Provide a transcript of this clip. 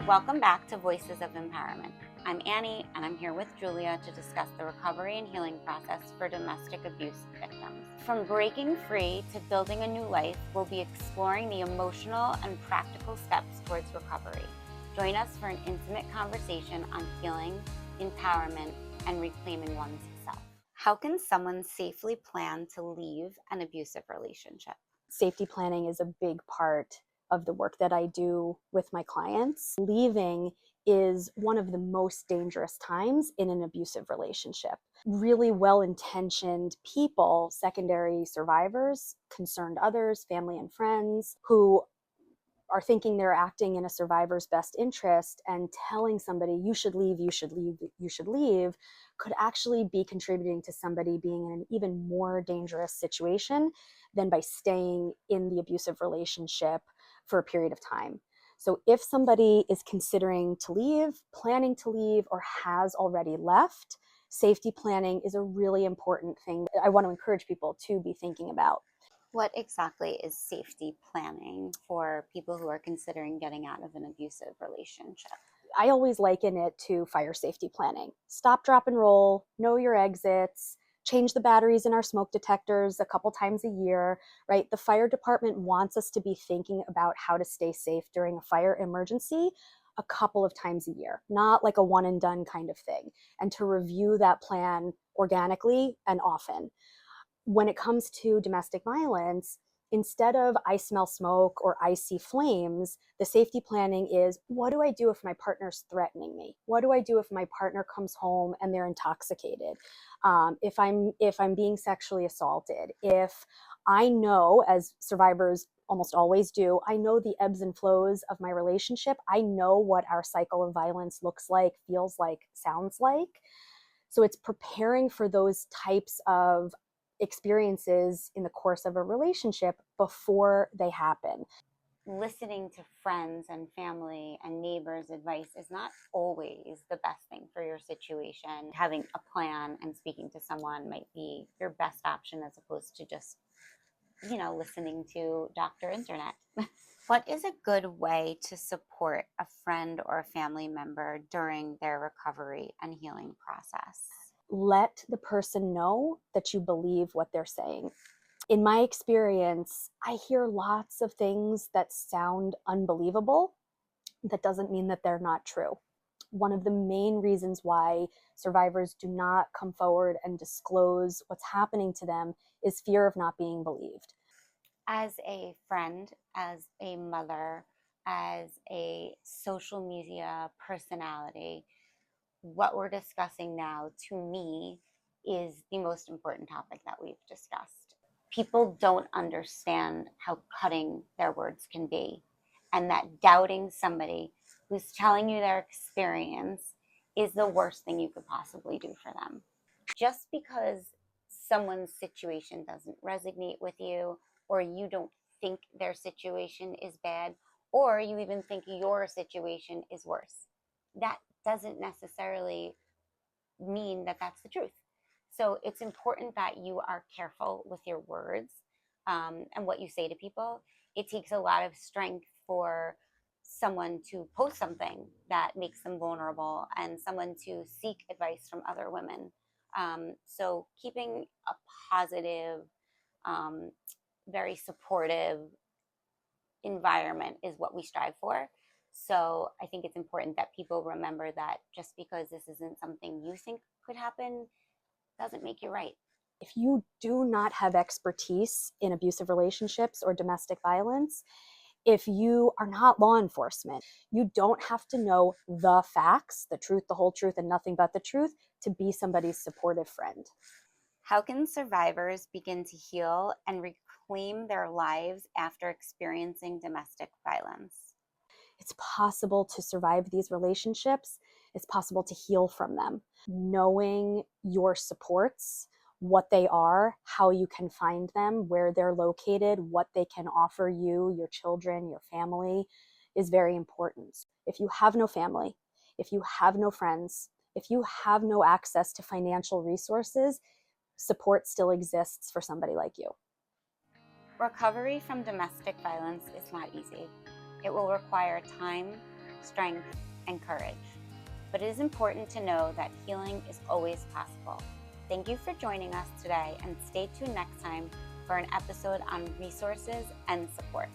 Welcome back to Voices of Empowerment. I'm Annie, and I'm here with Julia to discuss the recovery and healing process for domestic abuse victims. From breaking free to building a new life, we'll be exploring the emotional and practical steps towards recovery. Join us for an intimate conversation on healing, empowerment, and reclaiming one's self. How can someone safely plan to leave an abusive relationship? Safety planning is a big part of the work that I do with my clients. Leaving is one of the most dangerous times in an abusive relationship. Really well-intentioned people, secondary survivors, concerned others, family and friends, who are thinking they're acting in a survivor's best interest and telling somebody, you should leave, you should leave, you should leave, could actually be contributing to somebody being in an even more dangerous situation than by staying in the abusive relationship for a period of time. So if somebody is considering to leave, planning to leave, or has already left, safety planning is a really important thing I want to encourage people to be thinking about. What exactly is safety planning for people who are considering getting out of an abusive relationship? I always liken it to fire safety planning. Stop, drop, and roll, know your exits, change the batteries in our smoke detectors a couple times a year, right? The fire department wants us to be thinking about how to stay safe during a fire emergency a couple of times a year, not like a one and done kind of thing, and to review that plan organically and often. When it comes to domestic violence, instead of I smell smoke or I see flames, the safety planning is, what do I do if my partner's threatening me? What do I do if my partner comes home and they're intoxicated? If I'm being sexually assaulted, if I know, as survivors almost always do, I know the ebbs and flows of my relationship. I know what our cycle of violence looks like, feels like, sounds like. So it's preparing for those types of experiences in the course of a relationship before they happen. Listening to friends and family and neighbors' advice is not always the best thing for your situation. Having a plan and speaking to someone might be your best option as opposed to just, listening to Dr. Internet. What is a good way to support a friend or a family member during their recovery and healing process? Let the person know that you believe what they're saying. In my experience, I hear lots of things that sound unbelievable. That doesn't mean that they're not true. One of the main reasons why survivors do not come forward and disclose what's happening to them is fear of not being believed. As a friend, as a mother, as a social media personality, what we're discussing now, to me, is the most important topic that we've discussed. People don't understand how cutting their words can be, and that doubting somebody who's telling you their experience is the worst thing you could possibly do for them. Just because someone's situation doesn't resonate with you, or you don't think their situation is bad, or you even think your situation is worse, that doesn't necessarily mean that that's the truth. So it's important that you are careful with your words and what you say to people. It takes a lot of strength for someone to post something that makes them vulnerable and someone to seek advice from other women. So keeping a positive, very supportive environment is what we strive for. So I think it's important that people remember that just because this isn't something you think could happen doesn't make you right. If you do not have expertise in abusive relationships or domestic violence, if you are not law enforcement, you don't have to know the facts, the truth, the whole truth, and nothing but the truth to be somebody's supportive friend. How can survivors begin to heal and reclaim their lives after experiencing domestic violence? It's possible to survive these relationships. It's possible to heal from them. Knowing your supports, what they are, how you can find them, where they're located, what they can offer you, your children, your family, is very important. If you have no family, if you have no friends, if you have no access to financial resources, support still exists for somebody like you. Recovery from domestic violence is not easy. It will require time, strength, and courage. But it is important to know that healing is always possible. Thank you for joining us today, and stay tuned next time for an episode on resources and support.